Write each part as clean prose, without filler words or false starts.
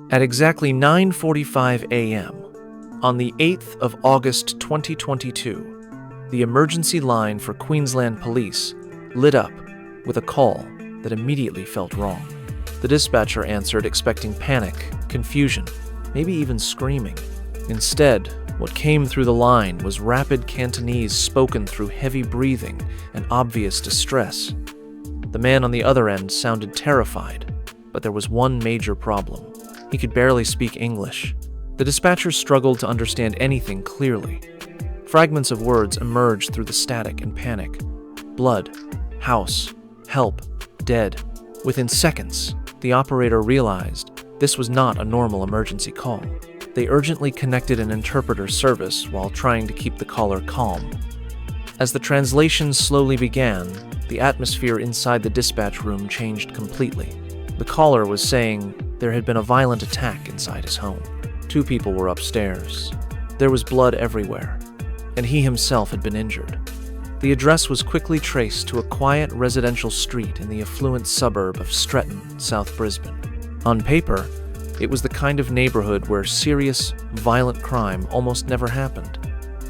At exactly 9:45 a.m., on the 8th of August 2022, the emergency line for Queensland Police lit up with a call that immediately felt wrong. The dispatcher answered expecting panic, confusion, maybe even screaming. Instead, what came through the line was rapid Cantonese spoken through heavy breathing and obvious distress. The man on the other end sounded terrified, but there was one major problem. He could barely speak English. The dispatcher struggled to understand anything clearly. Fragments of words emerged through the static and panic. Blood, house, help, dead. Within seconds, the operator realized this was not a normal emergency call. They urgently connected an interpreter service while trying to keep the caller calm. As the translation slowly began, the atmosphere inside the dispatch room changed completely. The caller was saying there had been a violent attack inside his home. 2 people were upstairs. There was blood everywhere, and he himself had been injured. The address was quickly traced to a quiet residential street in the affluent suburb of Stretton, South Brisbane. On paper, it was the kind of neighborhood where serious, violent crime almost never happened.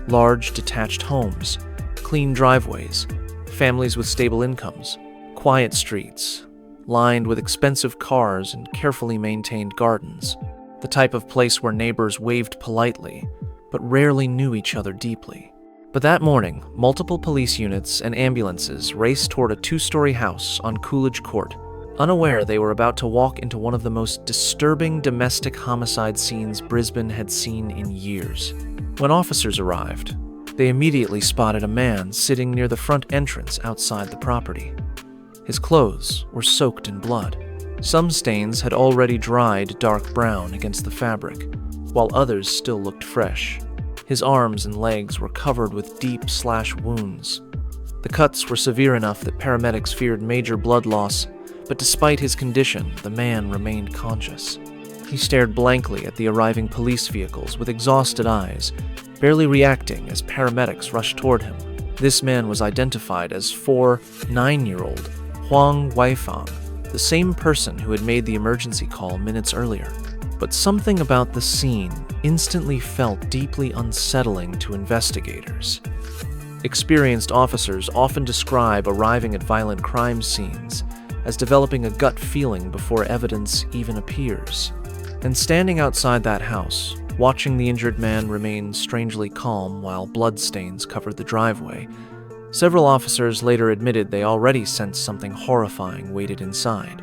Large, detached homes, clean driveways, families with stable incomes, quiet streets, lined with expensive cars and carefully maintained gardens. The type of place where neighbors waved politely, but rarely knew each other deeply. But that morning, multiple police units and ambulances raced toward a 2-story house on Coolidge Court, unaware they were about to walk into one of the most disturbing domestic homicide scenes Brisbane had seen in years. When officers arrived, they immediately spotted a man sitting near the front entrance outside the property. His clothes were soaked in blood. Some stains had already dried dark brown against the fabric, while others still looked fresh. His arms and legs were covered with deep slash wounds. The cuts were severe enough that paramedics feared major blood loss, but despite his condition, the man remained conscious. He stared blankly at the arriving police vehicles with exhausted eyes, barely reacting as paramedics rushed toward him. This man was identified as 9-year-old Huang Weifang, the same person who had made the emergency call minutes earlier. But something about the scene instantly felt deeply unsettling to investigators. Experienced officers often describe arriving at violent crime scenes as developing a gut feeling before evidence even appears. And standing outside that house, watching the injured man remain strangely calm while bloodstains covered the driveway, several officers later admitted they already sensed something horrifying waited inside.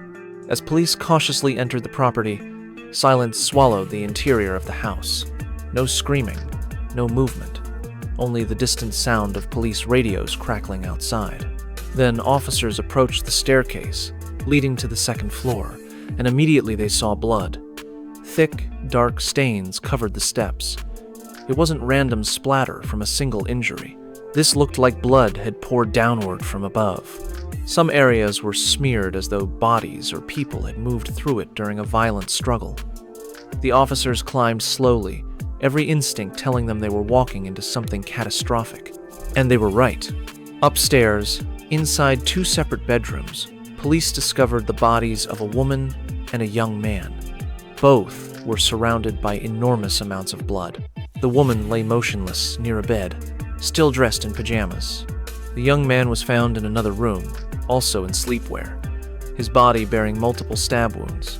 As police cautiously entered the property, silence swallowed the interior of the house. No screaming, no movement, only the distant sound of police radios crackling outside. Then officers approached the staircase leading to the second floor, and immediately they saw blood. Thick, dark stains covered the steps. It wasn't random splatter from a single injury. This looked like blood had poured downward from above. Some areas were smeared as though bodies or people had moved through it during a violent struggle. The officers climbed slowly, every instinct telling them they were walking into something catastrophic. And they were right. Upstairs, inside 2 separate bedrooms, police discovered the bodies of a woman and a young man. Both were surrounded by enormous amounts of blood. The woman lay motionless near a bed, still dressed in pajamas. The young man was found in another room, also in sleepwear, his body bearing multiple stab wounds.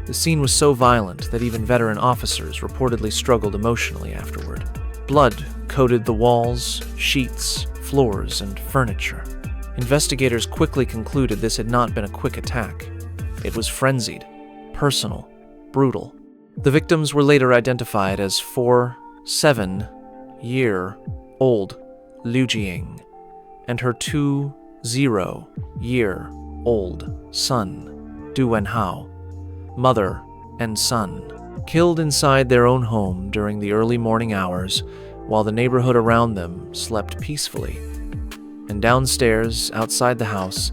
The scene was so violent that even veteran officers reportedly struggled emotionally afterward. Blood coated the walls, sheets, floors, and furniture. Investigators quickly concluded this had not been a quick attack. It was frenzied, personal, brutal. The victims were later identified as 7-year-old Liu Jiying and her 20-year-old son, Du Wenhao, mother and son, killed inside their own home during the early morning hours while the neighborhood around them slept peacefully. And downstairs, outside the house,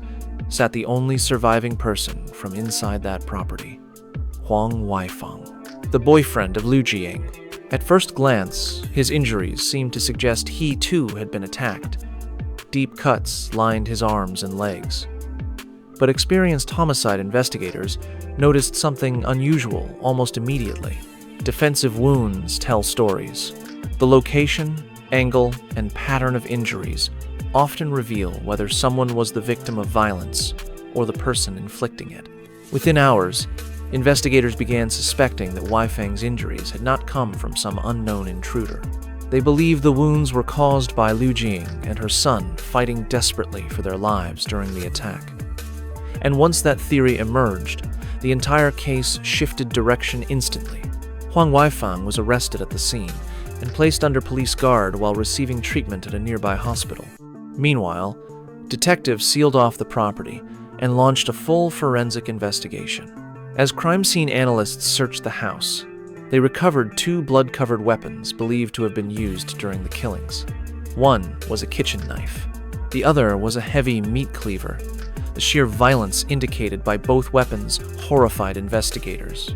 sat the only surviving person from inside that property, Huang Weifang, the boyfriend of Liu Jiying. At first glance, his injuries seemed to suggest he too had been attacked. Deep cuts lined his arms and legs. But experienced homicide investigators noticed something unusual almost immediately. Defensive wounds tell stories. The location, angle, and pattern of injuries often reveal whether someone was the victim of violence or the person inflicting it. Within hours, investigators began suspecting that Weifang's injuries had not come from some unknown intruder. They believed the wounds were caused by Liu Jing and her son fighting desperately for their lives during the attack. And once that theory emerged, the entire case shifted direction instantly. Huang Weifang was arrested at the scene and placed under police guard while receiving treatment at a nearby hospital. Meanwhile, detectives sealed off the property and launched a full forensic investigation. As crime scene analysts searched the house, they recovered 2 blood-covered weapons believed to have been used during the killings. One was a kitchen knife. The other was a heavy meat cleaver. The sheer violence indicated by both weapons horrified investigators.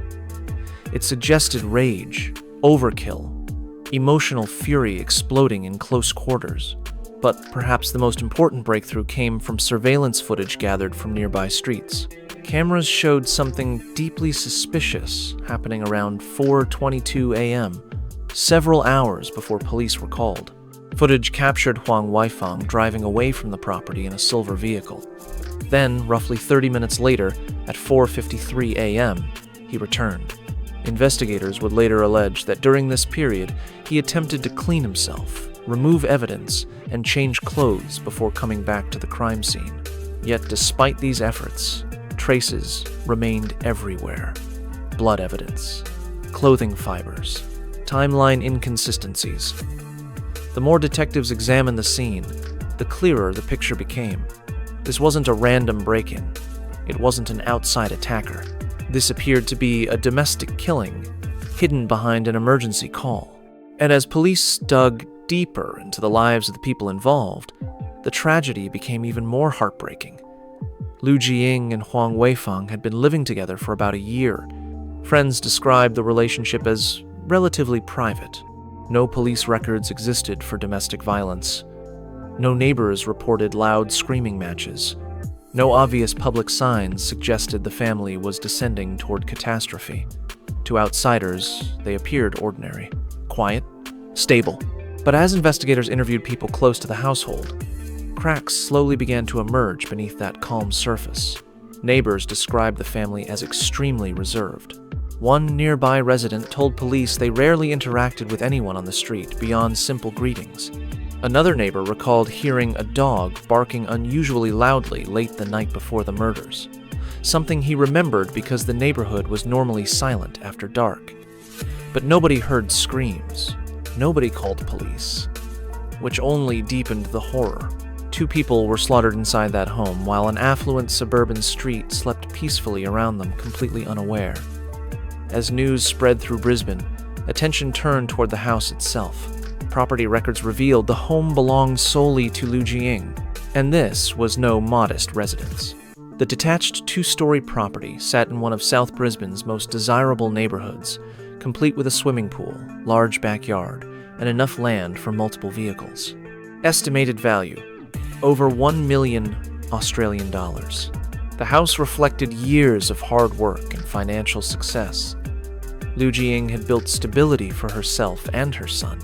It suggested rage, overkill, emotional fury exploding in close quarters. But perhaps the most important breakthrough came from surveillance footage gathered from nearby streets. Cameras showed something deeply suspicious happening around 4:22 a.m., several hours before police were called. Footage captured Huang Weifang driving away from the property in a silver vehicle. Then, roughly 30 minutes later, at 4:53 a.m., he returned. Investigators would later allege that during this period, he attempted to clean himself, remove evidence, and change clothes before coming back to the crime scene. Yet despite these efforts, traces remained everywhere. Blood evidence, clothing fibers, timeline inconsistencies. The more detectives examined the scene, the clearer the picture became. This wasn't a random break-in. It wasn't an outside attacker. This appeared to be a domestic killing, hidden behind an emergency call. And as police dug deeper into the lives of the people involved, the tragedy became even more heartbreaking. Liu Jiying and Huang Weifang had been living together for about a year. Friends described the relationship as relatively private. No police records existed for domestic violence. No neighbors reported loud screaming matches. No obvious public signs suggested the family was descending toward catastrophe. To outsiders, they appeared ordinary, quiet, stable. But as investigators interviewed people close to the household, cracks slowly began to emerge beneath that calm surface. Neighbors described the family as extremely reserved. One nearby resident told police they rarely interacted with anyone on the street beyond simple greetings. Another neighbor recalled hearing a dog barking unusually loudly late the night before the murders, something he remembered because the neighborhood was normally silent after dark. But nobody heard screams. Nobody called police, which only deepened the horror. 2 people were slaughtered inside that home, while an affluent suburban street slept peacefully around them, completely unaware. As news spread through Brisbane, attention turned toward the house itself. Property records revealed the home belonged solely to Liu Jiying, and this was no modest residence. The detached 2-story property sat in one of South Brisbane's most desirable neighborhoods, complete with a swimming pool, large backyard, and enough land for multiple vehicles. Estimated value, over $1 million Australian dollars. The house reflected years of hard work and financial success. Liu Jiying had built stability for herself and her son.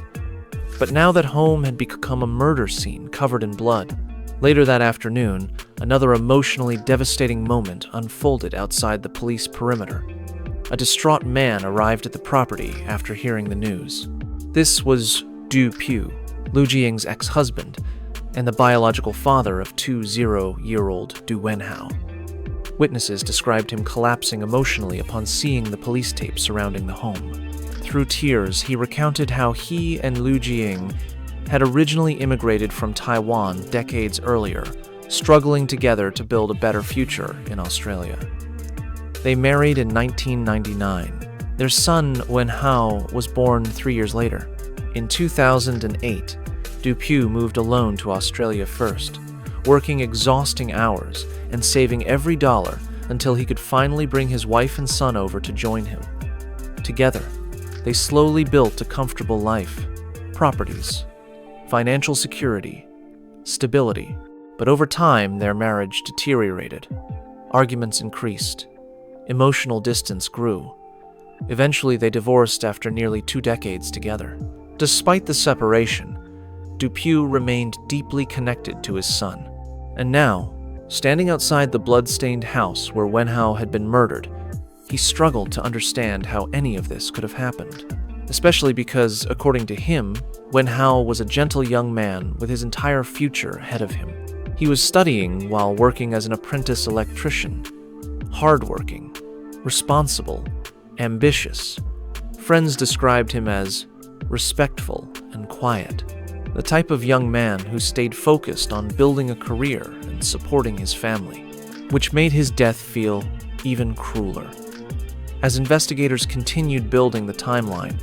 But now that home had become a murder scene covered in blood. Later that afternoon, another emotionally devastating moment unfolded outside the police perimeter. A distraught man arrived at the property after hearing the news. This was Du Pu, Liu Jiying's ex-husband, and the biological father of 2 0-year-old Du Wenhao. Witnesses described him collapsing emotionally upon seeing the police tape surrounding the home. Through tears, he recounted how he and Liu Jiying had originally immigrated from Taiwan decades earlier, struggling together to build a better future in Australia. They married in 1999. Their son, Wenhao, was born 3 years later. In 2008, Du Pu moved alone to Australia first, working exhausting hours and saving every dollar until he could finally bring his wife and son over to join him. Together, they slowly built a comfortable life, properties, financial security, stability, but over time their marriage deteriorated. Arguments increased. Emotional distance grew. Eventually, they divorced after nearly 2 decades together. Despite the separation, Dupuy remained deeply connected to his son. And now, standing outside the blood-stained house where Wenhao had been murdered, he struggled to understand how any of this could have happened. Especially because, according to him, Wenhao was a gentle young man with his entire future ahead of him. He was studying while working as an apprentice electrician. Hardworking, responsible, ambitious. Friends described him as respectful and quiet. The type of young man who stayed focused on building a career and supporting his family, which made his death feel even crueler. As investigators continued building the timeline,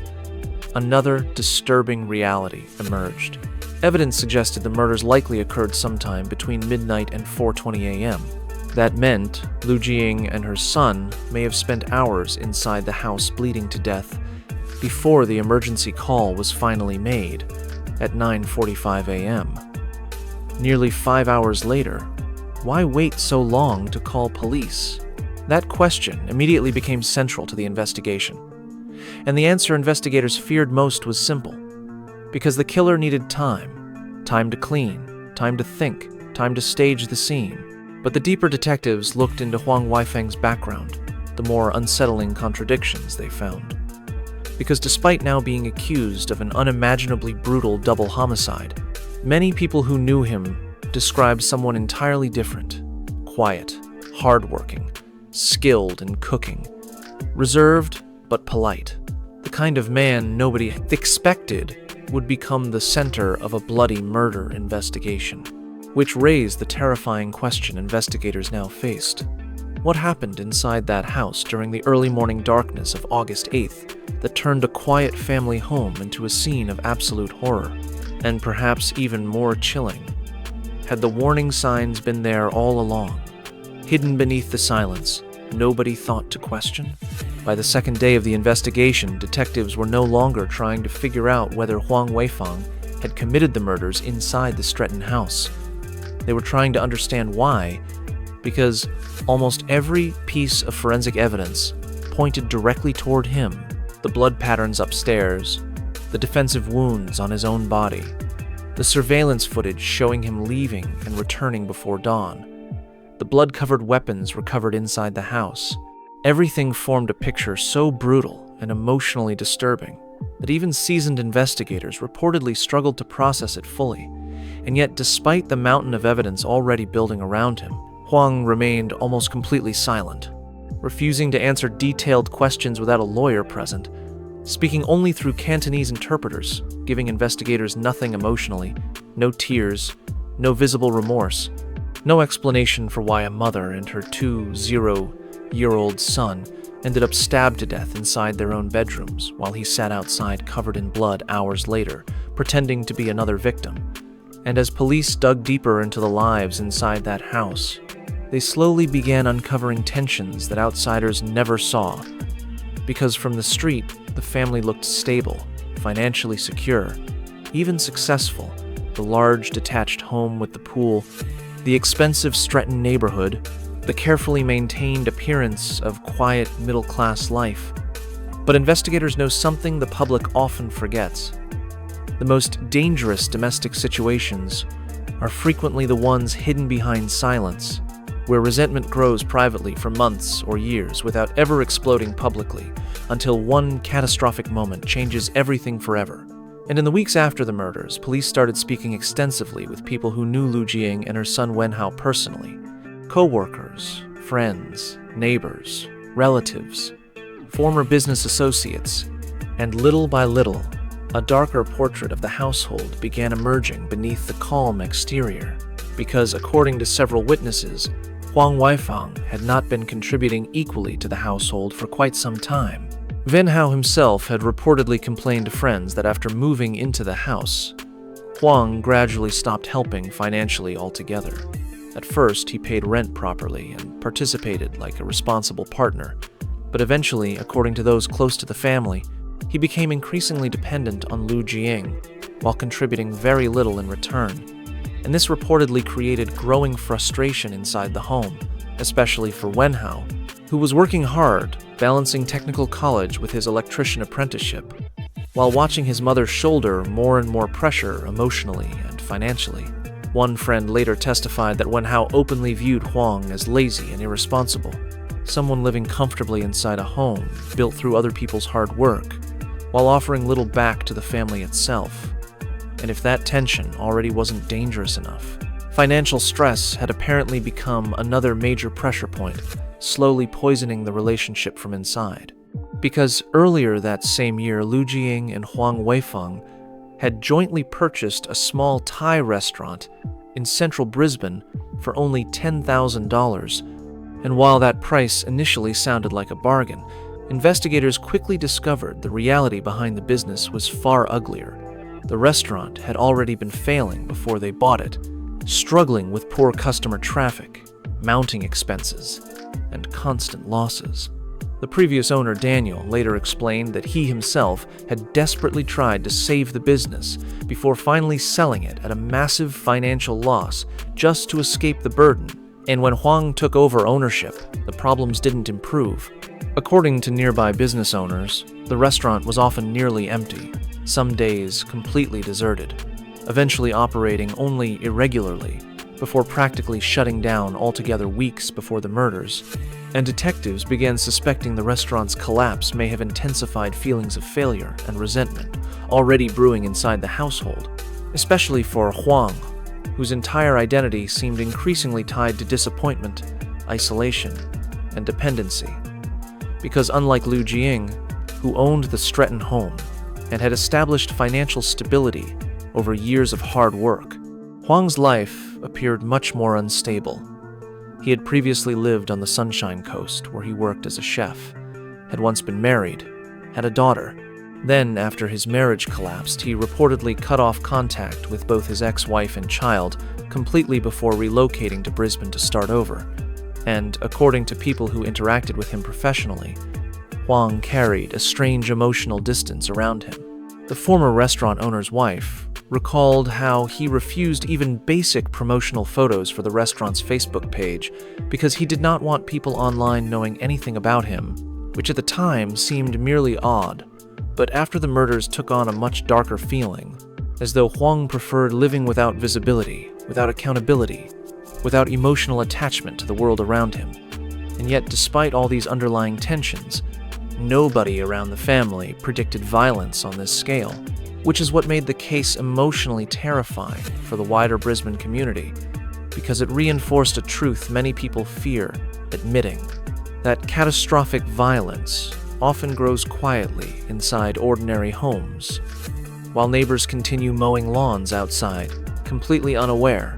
another disturbing reality emerged. Evidence suggested the murders likely occurred sometime between midnight and 4:20 a.m. That meant Lu Jiying and her son may have spent hours inside the house bleeding to death before the emergency call was finally made at 9:45 a.m. Nearly 5 hours later, why wait so long to call police? That question immediately became central to the investigation. And the answer investigators feared most was simple. Because the killer needed time. Time to clean, time to think, time to stage the scene. But the deeper detectives looked into Huang Weifeng's background, the more unsettling contradictions they found. Because despite now being accused of an unimaginably brutal double homicide, many people who knew him described someone entirely different. Quiet, hardworking, skilled in cooking, reserved but polite. The kind of man nobody expected would become the center of a bloody murder investigation, which raised the terrifying question investigators now faced. What happened inside that house during the early morning darkness of August 8th that turned a quiet family home into a scene of absolute horror? And perhaps even more chilling, had the warning signs been there all along, hidden beneath the silence, nobody thought to question? By the second day of the investigation, detectives were no longer trying to figure out whether Huang Weifeng had committed the murders inside the Stretton house. They were trying to understand why, because almost every piece of forensic evidence pointed directly toward him. The blood patterns upstairs, the defensive wounds on his own body, the surveillance footage showing him leaving and returning before dawn, the blood-covered weapons recovered inside the house. Everything formed a picture so brutal and emotionally disturbing that even seasoned investigators reportedly struggled to process it fully. And yet, despite the mountain of evidence already building around him, Huang remained almost completely silent, refusing to answer detailed questions without a lawyer present, speaking only through Cantonese interpreters, giving investigators nothing emotionally, no tears, no visible remorse, no explanation for why a mother and her 20-year-old son ended up stabbed to death inside their own bedrooms while he sat outside covered in blood hours later, pretending to be another victim. And as police dug deeper into the lives inside that house, they slowly began uncovering tensions that outsiders never saw. Because from the street, the family looked stable, financially secure, even successful. The large detached home with the pool, the expensive Stretton neighborhood, the carefully maintained appearance of quiet middle-class life. But investigators know something the public often forgets. The most dangerous domestic situations are frequently the ones hidden behind silence, where resentment grows privately for months or years without ever exploding publicly, until one catastrophic moment changes everything forever. And in the weeks after the murders, police started speaking extensively with people who knew Lu Jiying and her son Wenhao personally. Co-workers, friends, neighbors, relatives, former business associates, and little by little, a darker portrait of the household began emerging beneath the calm exterior, because according to several witnesses, Huang Weifeng had not been contributing equally to the household for quite some time. Wenhao himself had reportedly complained to friends that after moving into the house, Huang gradually stopped helping financially altogether. At first, he paid rent properly and participated like a responsible partner, but eventually, according to those close to the family, he became increasingly dependent on Lu Jiying, while contributing very little in return. And this reportedly created growing frustration inside the home, especially for Wenhao, who was working hard, balancing technical college with his electrician apprenticeship, while watching his mother shoulder more and more pressure emotionally and financially. One friend later testified that Wenhao openly viewed Huang as lazy and irresponsible, someone living comfortably inside a home built through other people's hard work, while offering little back to the family itself. And if that tension already wasn't dangerous enough, financial stress had apparently become another major pressure point, slowly poisoning the relationship from inside. Because earlier that same year, Lu Jiying and Huang Weifeng had jointly purchased a small Thai restaurant in central Brisbane for only $10,000, and while that price initially sounded like a bargain, investigators quickly discovered the reality behind the business was far uglier. The restaurant had already been failing before they bought it, struggling with poor customer traffic, mounting expenses, and constant losses. The previous owner, Daniel, later explained that he himself had desperately tried to save the business before finally selling it at a massive financial loss just to escape the burden, and when Huang took over ownership, the problems didn't improve. According to nearby business owners, the restaurant was often nearly empty, some days completely deserted, eventually operating only irregularly, before practically shutting down altogether weeks before the murders, and detectives began suspecting the restaurant's collapse may have intensified feelings of failure and resentment already brewing inside the household, especially for Huang, whose entire identity seemed increasingly tied to disappointment, isolation, and dependency. Because unlike Lu Jiying, who owned the Stretton home and had established financial stability over years of hard work, Huang's life appeared much more unstable. He had previously lived on the Sunshine Coast, where he worked as a chef, had once been married, had a daughter. Then, after his marriage collapsed, he reportedly cut off contact with both his ex-wife and child completely before relocating to Brisbane to start over. And, according to people who interacted with him professionally, Huang carried a strange emotional distance around him. The former restaurant owner's wife recalled how he refused even basic promotional photos for the restaurant's Facebook page because he did not want people online knowing anything about him, which at the time seemed merely odd, but after the murders took on a much darker feeling, as though Huang preferred living without visibility, without accountability, without emotional attachment to the world around him. And yet, despite all these underlying tensions, nobody around the family predicted violence on this scale, which is what made the case emotionally terrifying for the wider Brisbane community, because it reinforced a truth many people fear admitting, that catastrophic violence often grows quietly inside ordinary homes, while neighbors continue mowing lawns outside, completely unaware.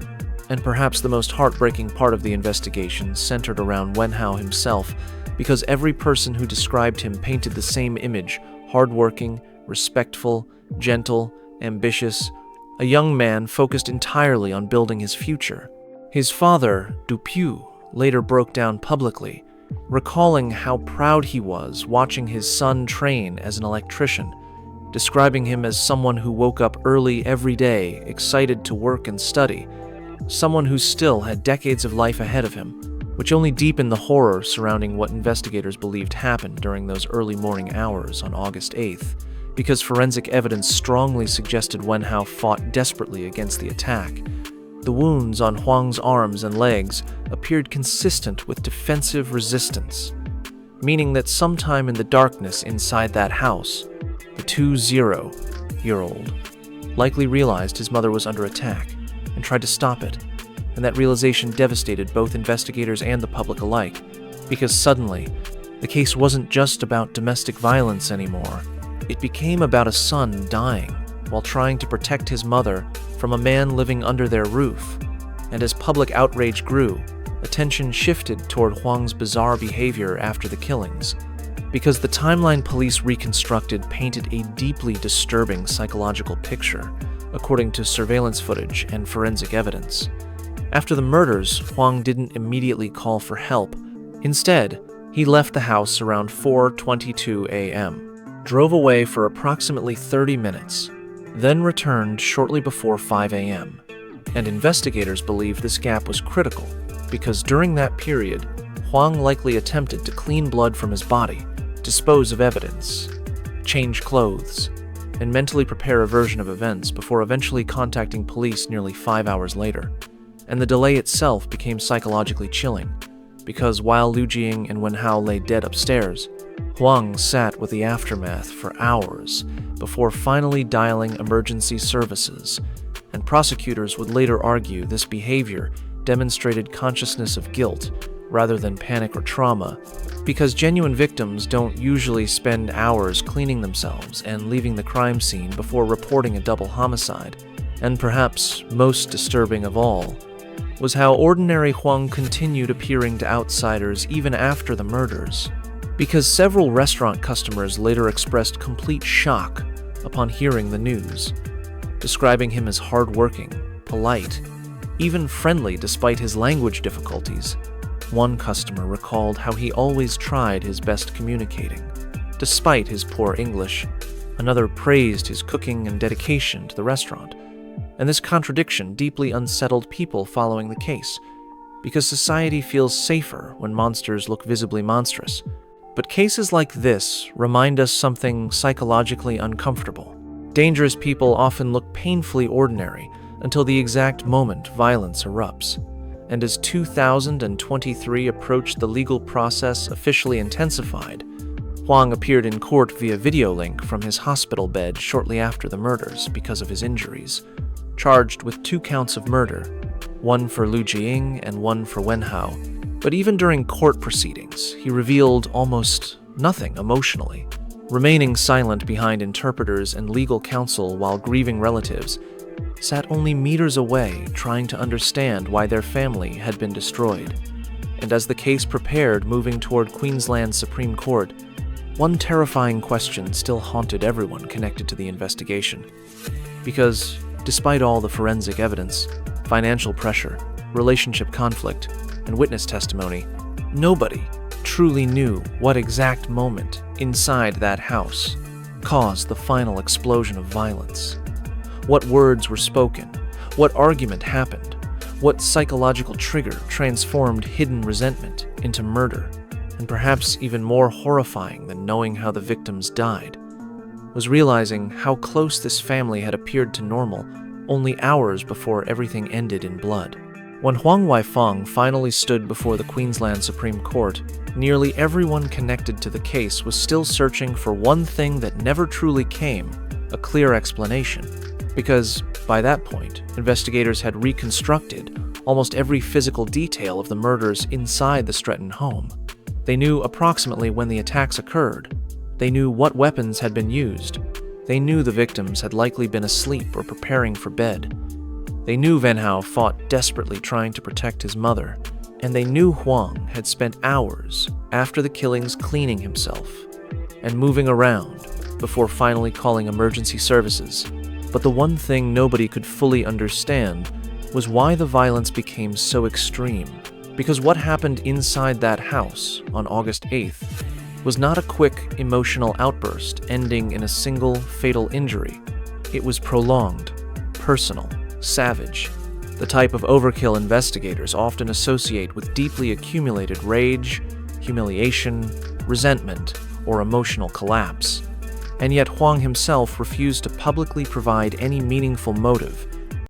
And perhaps the most heartbreaking part of the investigation centered around Wenhao himself, because every person who described him painted the same image: hardworking, respectful, gentle, ambitious, a young man focused entirely on building his future. His father, Dupuy, later broke down publicly, recalling how proud he was watching his son train as an electrician, describing him as someone who woke up early every day, excited to work and study, someone who still had decades of life ahead of him, which only deepened the horror surrounding what investigators believed happened during those early morning hours on August 8th. Because forensic evidence strongly suggested Wenhao fought desperately against the attack. The wounds on Huang's arms and legs appeared consistent with defensive resistance, meaning that sometime in the darkness inside that house, the 20-year-old likely realized his mother was under attack and tried to stop it, and that realization devastated both investigators and the public alike, because suddenly, the case wasn't just about domestic violence anymore. It became about a son dying while trying to protect his mother from a man living under their roof. And as public outrage grew, attention shifted toward Huang's bizarre behavior after the killings, because the timeline police reconstructed painted a deeply disturbing psychological picture, according to surveillance footage and forensic evidence. After the murders, Huang didn't immediately call for help. Instead, he left the house around 4:22 a.m., drove away for approximately 30 minutes, then returned shortly before 5 a.m., and investigators believe this gap was critical because during that period, Huang likely attempted to clean blood from his body, dispose of evidence, change clothes, and mentally prepare a version of events before eventually contacting police nearly 5 hours later. And the delay itself became psychologically chilling, because while Liu Jiying and Wen Hao lay dead upstairs, Huang sat with the aftermath for hours before finally dialing emergency services, and prosecutors would later argue this behavior demonstrated consciousness of guilt rather than panic or trauma, because genuine victims don't usually spend hours cleaning themselves and leaving the crime scene before reporting a double homicide. And perhaps most disturbing of all was how ordinary Huang continued appearing to outsiders even after the murders, because several restaurant customers later expressed complete shock upon hearing the news, describing him as hardworking, polite, even friendly despite his language difficulties. One customer recalled how he always tried his best communicating, despite his poor English. Another praised his cooking and dedication to the restaurant. And this contradiction deeply unsettled people following the case, because society feels safer when monsters look visibly monstrous. But cases like this remind us something psychologically uncomfortable. Dangerous people often look painfully ordinary until the exact moment violence erupts. And as 2023 approached, the legal process officially intensified. Huang appeared in court via video link from his hospital bed shortly after the murders because of his injuries, charged with 2 counts of murder, one for Liu Jiying and one for Wen Hao. But even during court proceedings, he revealed almost nothing emotionally, remaining silent behind interpreters and legal counsel while grieving relatives sat only meters away trying to understand why their family had been destroyed. And as the case prepared moving toward Queensland's Supreme Court, one terrifying question still haunted everyone connected to the investigation. Because despite all the forensic evidence, financial pressure, relationship conflict, and witness testimony, nobody truly knew what exact moment inside that house caused the final explosion of violence. What words were spoken? What argument happened? What psychological trigger transformed hidden resentment into murder? And perhaps even more horrifying than knowing how the victims died was realizing how close this family had appeared to normal only hours before everything ended in blood. When Huang Weifeng finally stood before the Queensland Supreme Court, nearly everyone connected to the case was still searching for one thing that never truly came, a clear explanation. Because, by that point, investigators had reconstructed almost every physical detail of the murders inside the Stretton home. They knew approximately when the attacks occurred. They knew what weapons had been used. They knew the victims had likely been asleep or preparing for bed. They knew Wen Hao fought desperately trying to protect his mother. And they knew Huang had spent hours after the killings cleaning himself and moving around before finally calling emergency services. But the one thing nobody could fully understand was why the violence became so extreme. Because what happened inside that house on August 8th was not a quick emotional outburst ending in a single fatal injury. It was prolonged, personal, savage, the type of overkill investigators often associate with deeply accumulated rage, humiliation, resentment, or emotional collapse. And yet Huang himself refused to publicly provide any meaningful motive,